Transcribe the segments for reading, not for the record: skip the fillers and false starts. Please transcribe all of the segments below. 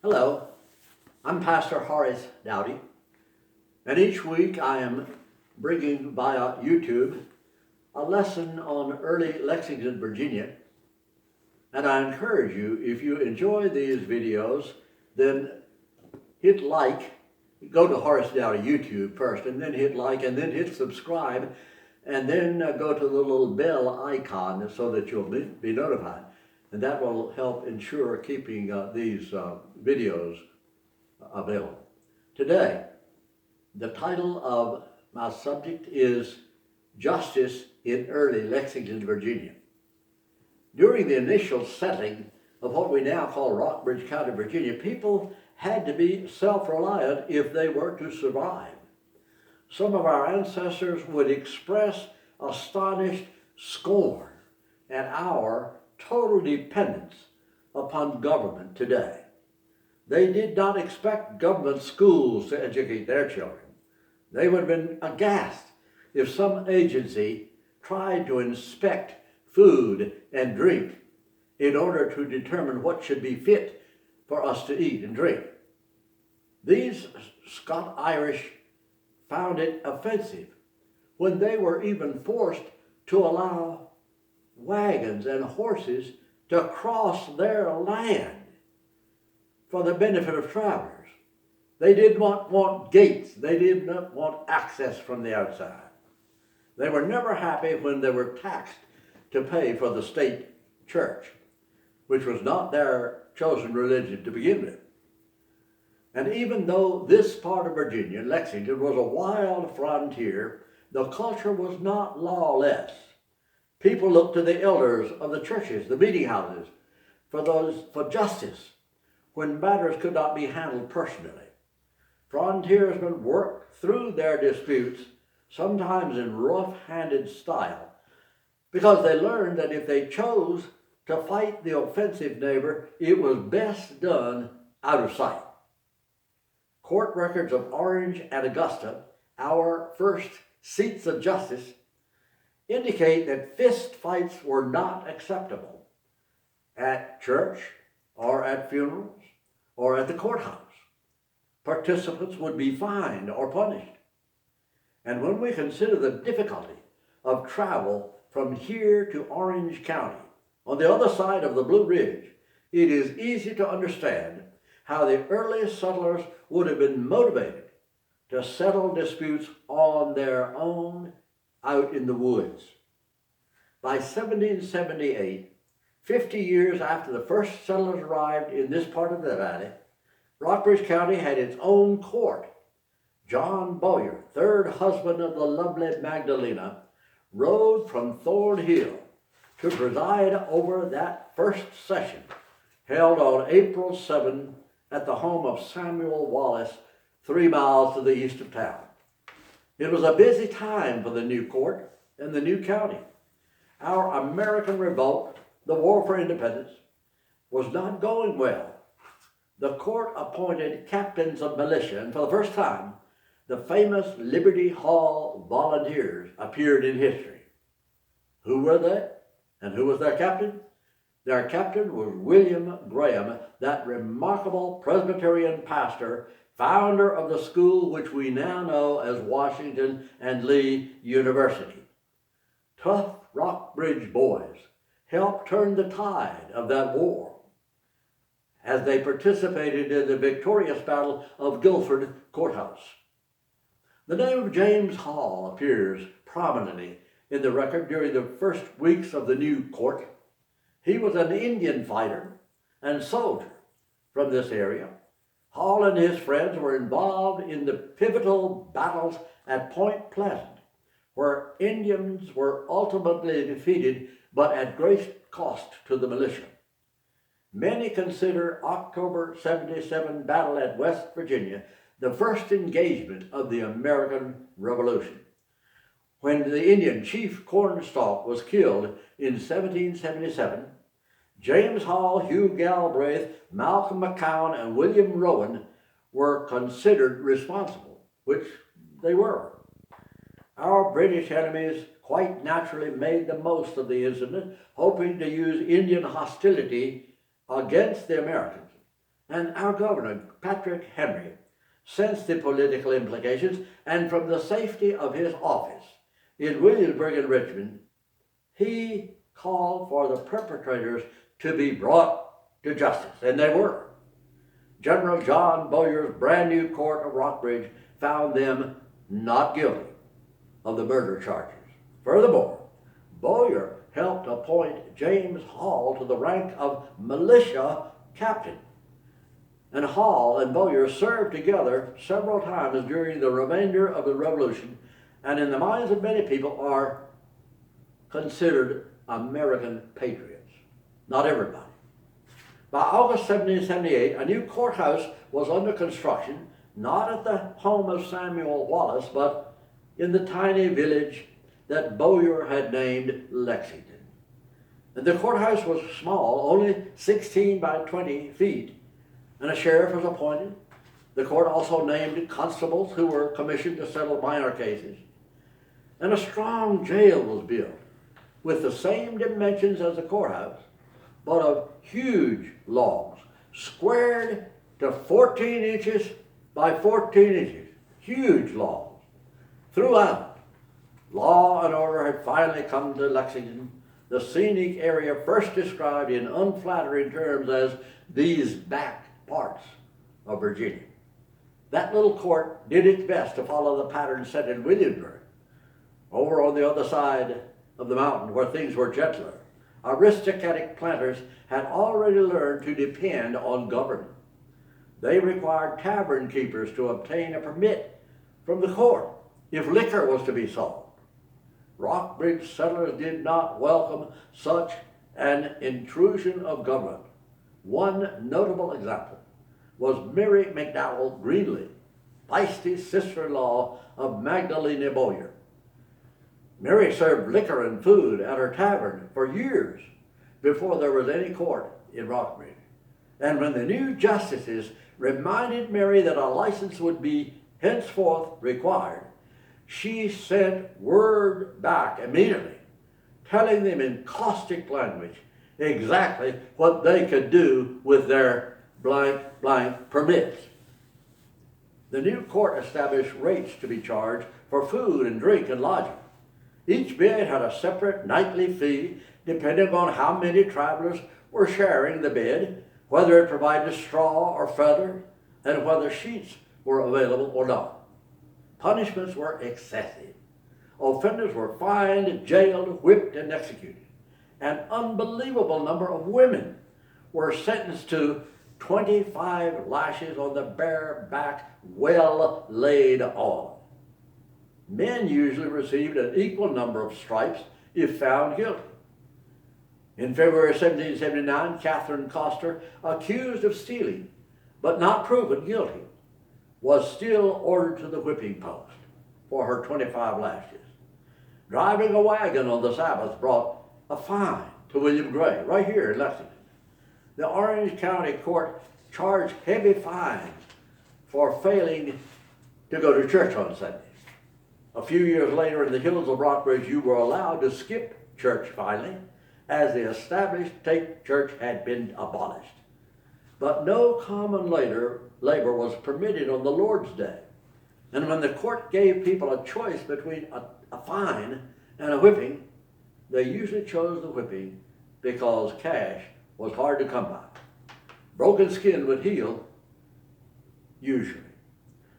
Hello, I'm Pastor Horace Douty, and each week I am bringing via YouTube a lesson on early Lexington, Virginia. And I encourage you, if you enjoy these videos, then hit like, go to Horace Douty YouTube first, and then hit like, and then hit subscribe, and then go to the little bell icon so that you'll be notified. And that will help ensure keeping these videos available. Today, the title of my subject is Justice in Early Lexington, Virginia. During the initial settling of what we now call Rockbridge County, Virginia, people had to be self-reliant if they were to survive. Some of our ancestors would express astonished scorn at our total dependence upon government today. They did not expect government schools to educate their children. They would have been aghast if some agency tried to inspect food and drink in order to determine what should be fit for us to eat and drink. These Scot-Irish found it offensive when they were even forced to allow wagons and horses to cross their land for the benefit of travelers. They did not want gates. They did not want access from the outside. They were never happy when they were taxed to pay for the state church, which was not their chosen religion to begin with. And even though this part of Virginia, Lexington, was a wild frontier, the culture was not lawless. People looked to the elders of the churches, the meeting houses, for justice when matters could not be handled personally. Frontiersmen worked through their disputes, sometimes in rough-handed style, because they learned that if they chose to fight the offensive neighbor, it was best done out of sight. Court records of Orange and Augusta, our first seats of justice, indicate that fist fights were not acceptable at church or at funerals or at the courthouse. Participants would be fined or punished. And when we consider the difficulty of travel from here to Orange County, on the other side of the Blue Ridge, it is easy to understand how the early settlers would have been motivated to settle disputes on their own out in the woods. By 1778, 50 years after the first settlers arrived in this part of the valley, Rockbridge County had its own court. John Bowyer, third husband of the lovely Magdalena, rode from Thorn Hill to preside over that first session, held on April 7 at the home of Samuel Wallace, 3 miles to the east of town. It was a busy time for the new court and the new county. Our American revolt, the war for independence, was not going well. The court appointed captains of militia, and for the first time, the famous Liberty Hall Volunteers appeared in history. Who were they, and who was their captain? Their captain was William Graham, that remarkable Presbyterian pastor, founder of the school which we now know as Washington and Lee University. Tough Rockbridge boys helped turn the tide of that war as they participated in the victorious Battle of Guilford Courthouse. The name of James Hall appears prominently in the record during the first weeks of the new court. He was an Indian fighter and soldier from this area. Hall and his friends were involved in the pivotal battles at Point Pleasant, where Indians were ultimately defeated, but at great cost to the militia. Many consider October 77 battle at West Virginia the first engagement of the American Revolution, when the Indian Chief Cornstalk was killed in 1777. James Hall, Hugh Galbraith, Malcolm McCown, and William Rowan were considered responsible, which they were. Our British enemies quite naturally made the most of the incident, hoping to use Indian hostility against the Americans. And our governor, Patrick Henry, sensed the political implications, and from the safety of his office in Williamsburg and Richmond, he called for the perpetrators to be brought to justice, and they were. General John Bowyer's brand new court of Rockbridge found them not guilty of the murder charges. Furthermore, Bowyer helped appoint James Hall to the rank of militia captain. And Hall and Bowyer served together several times during the remainder of the Revolution, and in the minds of many people are considered American patriots. Not everybody. By August 1778, a new courthouse was under construction, not at the home of Samuel Wallace, but in the tiny village that Bowyer had named Lexington. And the courthouse was small, only 16 by 20 feet, and a sheriff was appointed. The court also named constables who were commissioned to settle minor cases. And a strong jail was built with the same dimensions as the courthouse, but of huge logs, squared to 14 inches by 14 inches. Huge logs. Throughout, law and order had finally come to Lexington, the scenic area first described in unflattering terms as these back parts of Virginia. That little court did its best to follow the pattern set in Williamsburg. Over on the other side of the mountain, where things were gentler, aristocratic planters had already learned to depend on government. They required tavern keepers to obtain a permit from the court if liquor was to be sold. Rockbridge settlers did not welcome such an intrusion of government. One notable example was Mary McDowell Greenlee, feisty sister-in-law of Magdalene Bowyer. Mary served liquor and food at her tavern for years before there was any court in Rockbridge. And when the new justices reminded Mary that a license would be henceforth required, she sent word back immediately, telling them in caustic language exactly what they could do with their blank permits. The new court established rates to be charged for food and drink and lodging. Each bed had a separate nightly fee depending on how many travelers were sharing the bed, whether it provided straw or feather, and whether sheets were available or not. Punishments were excessive. Offenders were fined, jailed, whipped, and executed. An unbelievable number of women were sentenced to 25 lashes on the bare back, well laid on. Men usually received an equal number of stripes if found guilty. In February 1779, Catherine Coster, accused of stealing but not proven guilty, was still ordered to the whipping post for her 25 lashes. Driving a wagon on the Sabbath brought a fine to William Gray, right here in Lexington. The Orange County Court charged heavy fines for failing to go to church on Sunday. A few years later, in the hills of Rockbridge, you were allowed to skip church finally, as the established state church had been abolished. But no common labor was permitted on the Lord's Day. And when the court gave people a choice between a fine and a whipping, they usually chose the whipping because cash was hard to come by. Broken skin would heal, usually.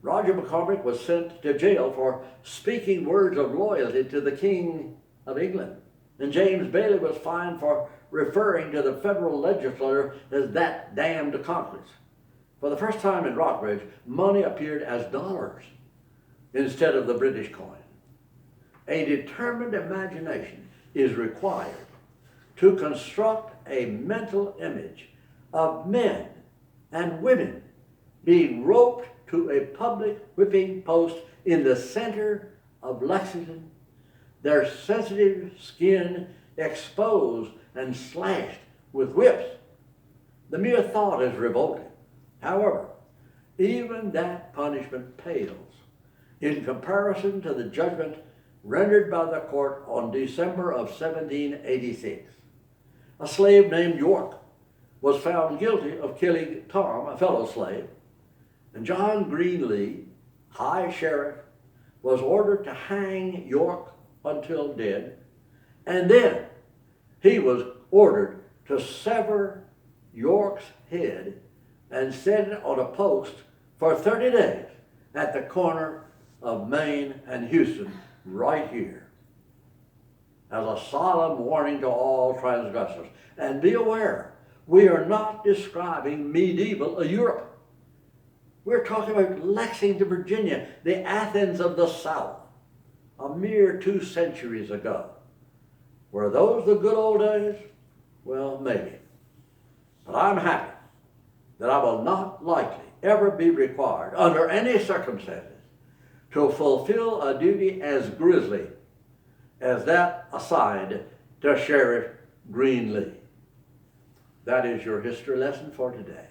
Roger McCormick was sent to jail for speaking words of loyalty to the King of England. And James Bailey was fined for referring to the federal legislature as that damned Congress. For the first time in Rockbridge, money appeared as dollars instead of the British coin. A determined imagination is required to construct a mental image of men and women being roped to a public whipping post in the center of Lexington, their sensitive skin exposed and slashed with whips. The mere thought is revolting. However, even that punishment pales in comparison to the judgment rendered by the court on December of 1786. A slave named York was found guilty of killing Tom, a fellow slave, and John Greenlee, High Sheriff, was ordered to hang York until dead, and then he was ordered to sever York's head and set it on a post for 30 days at the corner of Main and Houston, right here, as a solemn warning to all transgressors. And be aware, we are not describing medieval Europe. We're talking about Lexington, Virginia, the Athens of the South, a mere 2 centuries ago. Were those the good old days? Well, maybe. But I'm happy that I will not likely ever be required, under any circumstances, to fulfill a duty as grisly as that assigned to Sheriff Greenlee. That is your history lesson for today.